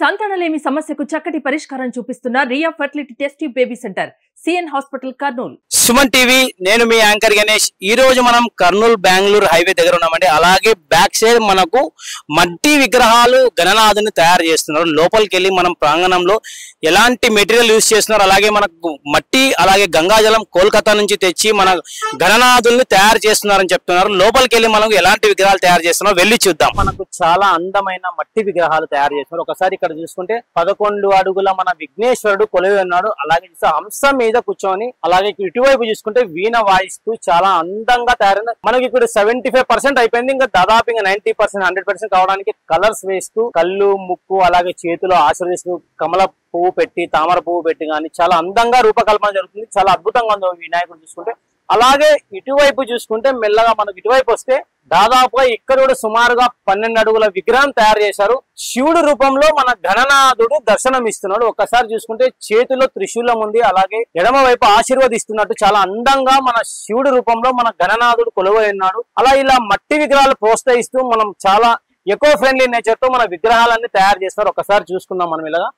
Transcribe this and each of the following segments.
సంతానలేమి సమస్యకు చక్కటి పరిష్కారం చూపిస్తున్న Ria fertility test baby centre CN hospital Kurnool. Suman TV, నేను మీ యాంకర్ గణేష్. ఈ రోజు మనం కర్నూలు బెంగళూరు హైవే దగ్గర ఉన్నామండి. అలాగే బ్యాక్ సైడ్ మనకు మట్టి విగ్రహాలు గణనాథుని తయారు చేస్తున్నారు. లోపలికి వెళ్ళి మనం ప్రాంగణంలో ఎలాంటి మెటీరియల్ యూజ్ చేస్తున్నారు, అలాగే మనకు మట్టి అలాగే గంగాజలం కోల్కతా నుంచి తెచ్చి మన గణనాథుల్ని తయారు చేస్తున్నారని చెప్తున్నారు. లోపలికి వెళ్ళి మనకు ఎలాంటి విగ్రహాలు తయారు చేస్తున్నారో వెళ్ళి చూద్దాం. మనకు చాలా అందమైన మట్టి విగ్రహాలు తయారు చేస్తున్నారు. ఒకసారి ఇక్కడ చూసుకుంటే 11 అడుగుల మన విఘ్నేశ్వరుడు కొలువై ఉన్నాడు. అలాగే హంస మీద కూర్చొని, అలాగే ఇటువైపు చూసుకుంటే వీణ వాయిస్తూ చాలా అందంగా తయారైంది. మనకి ఇప్పుడు 75% అయిపోయింది. ఇంకా దాదాపు ఇంకా 90% 100% కావడానికి కలర్స్ వేస్తూ కళ్ళు ముక్కు అలాగే చేతిలో ఆశీర్వదిస్తూ కమల పువ్వు పెట్టి తామర పువ్వు పెట్టి కానీ చాలా అందంగా రూపకల్పన జరుగుతుంది. చాలా అద్భుతంగా ఉంది వినాయకుడు చూసుకుంటే. అలాగే ఇటువైపు చూసుకుంటే మెల్లగా మనకు ఇటువైపు వస్తే దాదాపుగా ఇక్కడ కూడా సుమారుగా 12 అడుగుల విగ్రహం తయారు చేశారు. శివుడు రూపంలో మన గణనాథుడు దర్శనం ఇస్తున్నాడు. ఒక్కసారి చూసుకుంటే చేతిలో త్రిశూలం ఉంది, అలాగే ఎడమ వైపు ఆశీర్వదిస్తున్నట్టు చాలా అందంగా మన శివుడు రూపంలో మన గణనాథుడు కొలువై ఉన్నాడు. అలా ఇలా మట్టి విగ్రహాలు ప్రోత్సహిస్తూ మనం చాలా ఎకో ఫ్రెండ్లీ నేచర్ తో మన విగ్రహాలన్నీ తయారు చేస్తారు. ఒకసారి చూసుకుందాం మనం ఇలాగా.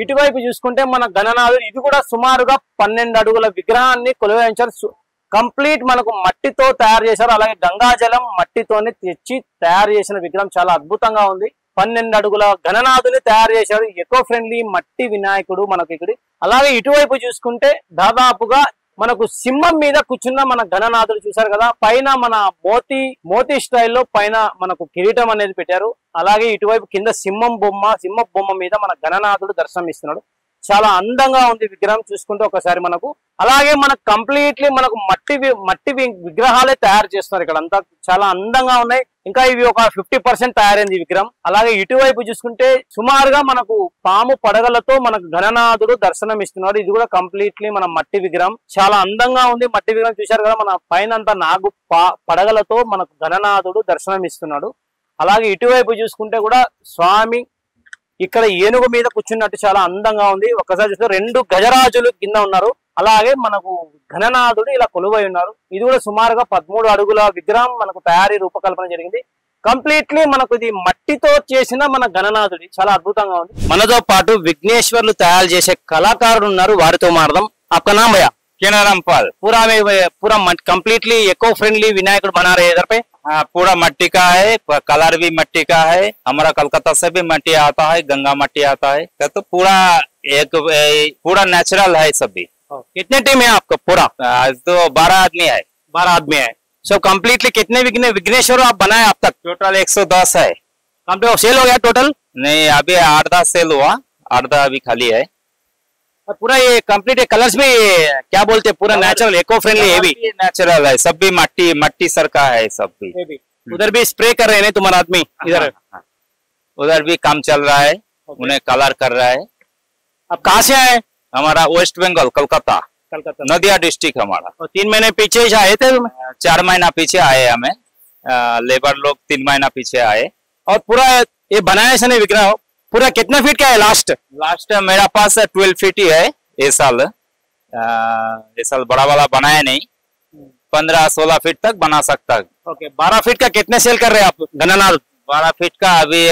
ఇటువైపు చూసుకుంటే మన గణనాథుడు ఇది కూడా సుమారుగా 12 అడుగుల విగ్రహాన్ని కొలువైంచారు. కంప్లీట్ మనకు మట్టితో తయారు చేశారు. అలాగే గంగాజలం మట్టితోనే తెచ్చి తయారు చేసిన విగ్రహం చాలా అద్భుతంగా ఉంది. 12 అడుగుల గణనాథుని తయారు చేశారు. ఎకో ఫ్రెండ్లీ మట్టి వినాయకుడు మనకి ఇక్కడ. అలాగే ఇటువైపు చూసుకుంటే దాదాపుగా మనకు సింహం మీద కూర్చున్న మన గణనాథుడు చూసారు కదా. పైన మన మోతీ స్టైల్లో పైన మనకు కిరీటం అనేది పెట్టారు. అలాగే ఇటువైపు కింద సింహ బొమ్మ మీద మన గణనాథుడు దర్శనం ఇస్తున్నాడు. చాలా అందంగా ఉంది విగ్రహం చూసుకుంటే ఒకసారి మనకు. అలాగే మనకు కంప్లీట్లీ మనకు మట్టి విగ్రహాలే తయారు చేస్తున్నారు ఇక్కడ అంతా. చాలా అందంగా ఉన్నాయి. ఇంకా ఇవి ఒక 50% తయారైంది విగ్రహం. అలాగే ఇటువైపు చూసుకుంటే సుమారుగా మనకు పాము పడగలతో మనకు గణనాథుడు దర్శనం ఇస్తున్నాడు. ఇది కూడా కంప్లీట్లీ మన మట్టి విగ్రహం. చాలా అందంగా ఉంది మట్టి విగ్రహం చూశారు కదా. మన పైన నాగు పడగలతో మనకు గణనాథుడు దర్శనం ఇస్తున్నాడు. అలాగే ఇటువైపు చూసుకుంటే కూడా స్వామి ఇక్కడ ఏనుగు మీద కూర్చున్నట్టు చాలా అందంగా ఉంది. ఒక్కసారి చూస్తే 2 గజరాజులు కింద ఉన్నారు. అలాగే మనకు గణనాథుడు ఇలా కొలువై ఉన్నారు. ఇది కూడా సుమారుగా 13 అడుగుల విగ్రహం మనకు తయారీ రూపకల్పన జరిగింది. కంప్లీట్లీ మనకు ఇది మట్టితో చేసిన మన గణనాథుడి చాలా అద్భుతంగా ఉంది. మనతో పాటు విఘ్నేశ్వర్లు తయారు చేసే కళాకారులు ఉన్నారు, వారితో మారదాం. आपका नाम भैया? क्या रामपाल? पूरा कंप्लीटली इको फ्रेंडली विनायक बना रहे हैं इधर पे? हाँ, पूरा मट्टी का है, कलर भी मट्टी का है. हमारा कलकत्ता से भी मट्टी आता है, गंगा मट्टी आता है. तो पूरा नेचुरल है सब भी. कितने टीम है आपका पूरा? आज तो 12 आदमी है. 12 आदमी है. सो कंप्लीटली कितने विघ्नेश्वर आप बनाए अब तक? टोटल 110 है. कंप्लीट सेल हो गया टोटल? नहीं, अभी 8-10 सेल हुआ, 8-10 अभी खाली है. पूरा ये कंप्लीट कलर्स भी क्या बोलते हैं, पूरा नेचुरल इको फ्रेंडली है भी? नेचुरल है सब भी, मट्टी सर का है सब भी. उधर भी स्प्रे कर रहे हैं तुम्हारा आदमी? इधर उधर भी काम चल रहा है, उन्हें कलर कर रहा है. अब कहाँ से आए? हमारा वेस्ट बंगाल, कलकत्ता नदिया डिस्ट्रिक्ट हमारा. 3 महीने पीछे आए थे? 4 महीना पीछे आए हमें. लेबर लोग 3 महीना पीछे आए. और पूरा ये बनाया इसने विग्रह पूरा कितना फीट का है? लास्ट मेरा पास 12 फीट ही है. ये साल बड़ा वाला बनाया नहीं, 15-16 फीट तक बना सकता है. ओके, 12 फीट का कितने सेल कर रहे हैं आप गणनाथ? 12 फीट का अभी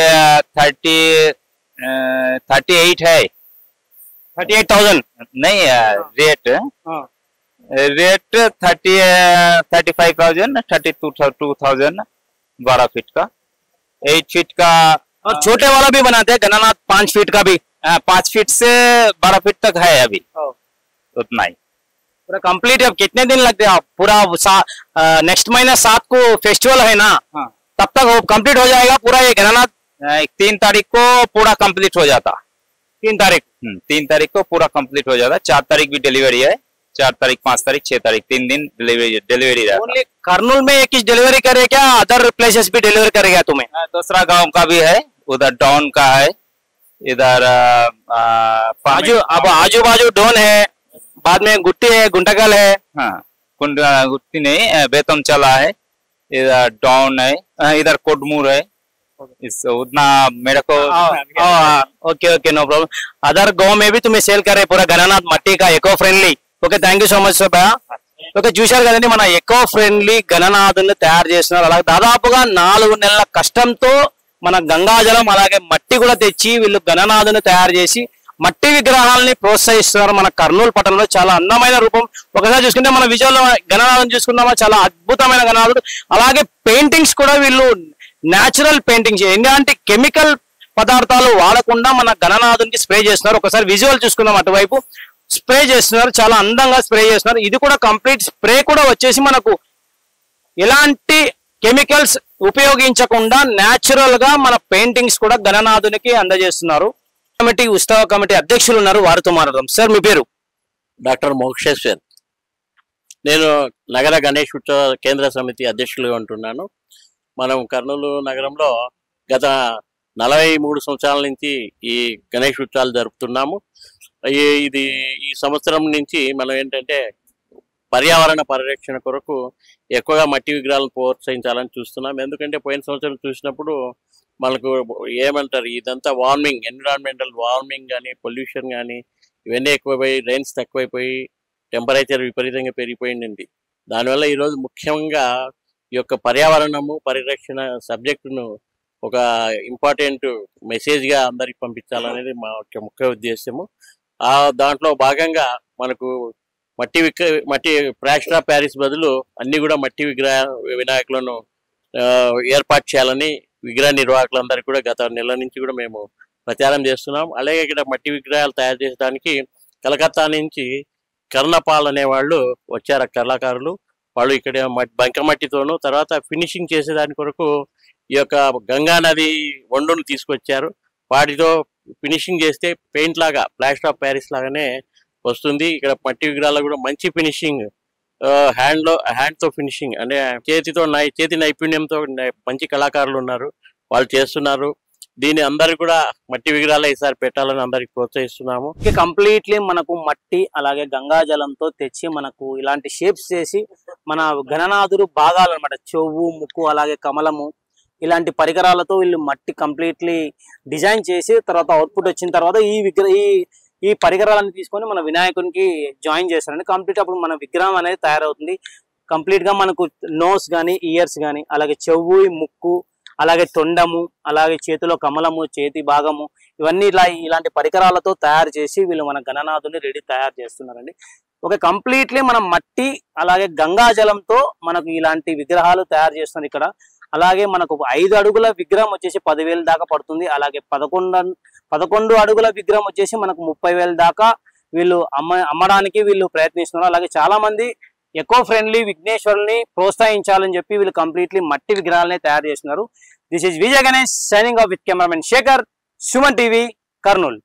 38 है. 38,000 नहीं रेट 35,000, 32,000 12 फीट का. 8 फीट का और छोटे वाला भी बनाते हैं गणनाथ, 5 फीट का भी? 5 फीट से 12 फीट तक है अभी, उतना ही. पूरा कंप्लीट. अब कितने दिन लगते हैं आप? पूरा नेक्स्ट महीना 7 को फेस्टिवल है ना? हाँ. तब तक वो कंप्लीट हो जाएगा पूरा ये गणनाथ? 3 तारीख को पूरा कंप्लीट हो जाता. 3 तारीख? 3 तारीख को पूरा कंप्लीट हो जाता. 4 तारीख भी डिलीवरी है. 4 तारीख, 5 तारीख, 6 तारीख 3 दिन डिलीवरी रहता. ओनली कर्नूल में एक ही डिलीवरी करे क्या, अदर प्लेसेस भी डिलीवरी करेगा तुम्हें? दूसरा गांव का भी है, उधर डाउन का है, इधर आजू बाजू डोन है, बाद में गुट्टी है, गुंटकल है. हाँ, गुट्टी नहीं, बेतम चला है, इधर डाउन है, इधर कोडमूर है. इस उतना मेरे को ओके नो प्रॉब्लम. अदर गांव में भी तुम्हें सेल करे पूरा गणनाथ मट्टी का eco friendly. Okay, thank you so much sir. Okay, చూశారు కదండి మన ఎకో ఫ్రెండ్లీ గణనాథుని తయారు చేస్తున్నారు. అలాగే దాదాపుగా 4 నెలల కష్టంతో మన గంగాజలం అలాగే మట్టి కూడా తెచ్చి వీళ్ళు గణనాథుని తయారు చేసి మట్టి విగ్రహాలని ప్రోత్సహిస్తున్నారు. మన కర్నూలు పట్టణంలో చాలా అందమైన రూపం. ఒకసారి చూసుకుంటే మన విజువల్లో గణనాథుని చూసుకున్నామా, చాలా అద్భుతమైన గణనాథుడు. అలాగే పెయింటింగ్స్ కూడా వీళ్ళు న్యాచురల్ పెయింటింగ్స్, ఎలాంటి కెమికల్ పదార్థాలు వాడకుండా మన గణనాథునికి స్ప్రే చేస్తున్నారు. ఒకసారి విజువల్ చూసుకుందాం, అటువైపు స్ప్రే చేస్తున్నారు, చాలా అందంగా స్ప్రే చేస్తున్నారు. ఇది కూడా కంప్లీట్ స్ప్రే కూడా వచ్చేసి మనకు ఎలాంటి కెమికల్స్ ఉపయోగించకుండా న్యాచురల్ గా మన పెయింటింగ్స్ కూడా గణనాథునికి అందజేస్తున్నారు. కమిటీ ఉత్సవ కమిటీ అధ్యక్షులు ఉన్నారు, వారితో మాట్లాడదాం. సార్ మీ పేరు? డాక్టర్ మోక్షేశ్వర్. నేను నగర గణేష్ ఉత్సవ కేంద్ర సమితి అధ్యక్షులుగా ఉంటున్నాను. మనం కర్నూలు నగరంలో గత 43 సంవత్సరాల నుంచి ఈ గణేష్ ఉత్సవాలు జరుపుతున్నాము. ఈ సంవత్సరం నుంచి మనం ఏంటంటే పర్యావరణ పరిరక్షణ కొరకు ఎక్కువగా మట్టి విగ్రహాలను ప్రోత్సహించాలని చూస్తున్నాం. ఎందుకంటే పోయిన సంవత్సరం చూసినప్పుడు మనకు ఏమంటారు, ఇదంతా వార్మింగ్, ఎన్విరాన్మెంటల్ వార్మింగ్ కానీ పొల్యూషన్ కానీ ఇవన్నీ ఎక్కువైపోయి రైన్స్ తక్కువైపోయి టెంపరేచర్ విపరీతంగా పెరిగిపోయింది. దానివల్ల ఈరోజు ముఖ్యంగా ఈ యొక్క పర్యావరణము పరిరక్షణ సబ్జెక్టును ఒక ఇంపార్టెంట్ మెసేజ్గా అందరికి పంపించాలనేది మా యొక్క ముఖ్య ఉద్దేశము. దాంట్లో భాగంగా మనకు మట్టి ప్లాస్టర్ ఆఫ్ ప్యారిస్ బదులు అన్ని కూడా మట్టి వినాయకులను ఏర్పాటు చేయాలని విగ్రహ నిర్వాహకులందరికీ కూడా గత నెల నుంచి కూడా మేము ప్రచారం చేస్తున్నాం. అలాగే ఇక్కడ మట్టి విగ్రహాలు తయారు చేసడానికి కలకత్తా నుంచి కర్ణపాల్ అనేవాళ్ళు వచ్చారు, కళాకారులు. వాళ్ళు ఇక్కడ బంకమట్టితోనూ తర్వాత ఫినిషింగ్ చేసేదాని కొరకు ఈ యొక్క గంగా నది వండును తీసుకొచ్చారు. వాటితో ఫినిషింగ్ చేస్తే పెయింట్ లాగా ప్లాస్టర్ ఆఫ్ ప్యారిస్ లాగానే వస్తుంది. ఇక్కడ మట్టి విగ్రహాలు కూడా మంచి ఫినిషింగ్, హ్యాండ్తో ఫినిషింగ్ అంటే చేతి నైపుణ్యంతో మంచి కళాకారులు ఉన్నారు, వాళ్ళు చేస్తున్నారు. దీని అందరు కూడా మట్టి విగ్రహాలు ఈసారి పెట్టాలని అందరికి ప్రోత్సహిస్తున్నాము. కంప్లీట్లీ మనకు మట్టి అలాగే గంగాజలంతో తెచ్చి మనకు ఇలాంటి షేప్స్ చేసి మన గణనాథుడు భాగాలు అనమాట, చెవు, ముక్కు అలాగే కమలము ఇలాంటి పరికరాలతో వీళ్ళు మట్టి కంప్లీట్లీ డిజైన్ చేసి తర్వాత అవుట్పుట్ వచ్చిన తర్వాత ఈ పరికరాలను తీసుకొని మన వినాయకునికి జాయిన్ చేస్తారండి. కంప్లీట్ అప్పుడు మన విగ్రహం అనేది తయారవుతుంది. కంప్లీట్ గా మనకు నోస్ కానీ ఇయర్స్ కానీ అలాగే చెవు, ముక్కు అలాగే తొండము అలాగే చేతిలో కమలము, చేతి భాగము ఇవన్నీ ఇలాంటి పరికరాలతో తయారు చేసి వీళ్ళు మన గణనాథుని తయారు చేస్తున్నారండి. ఒక కంప్లీట్లీ మనం మట్టి అలాగే గంగాజలంతో మనకు ఇలాంటి విగ్రహాలు తయారు చేస్తున్నారు ఇక్కడ. అలాగే మనకు 5 అడుగుల విగ్రహం వచ్చేసి 10,000 దాకా పడుతుంది. అలాగే 11 అడుగుల విగ్రహం వచ్చేసి మనకు 30,000 దాకా వీళ్ళు అమ్మడానికి వీళ్ళు ప్రయత్నిస్తున్నారు. అలాగే చాలా మంది ఎకో ఫ్రెండ్లీ విఘ్నేశ్వరుని ప్రోత్సహించాలని చెప్పి వీళ్ళు కంప్లీట్లీ మట్టి విగ్రహాలనే తయారు చేస్తున్నారు. This is Vijay Ganesh signing off with cameraman Shekhar, Suman TV, Kurnool.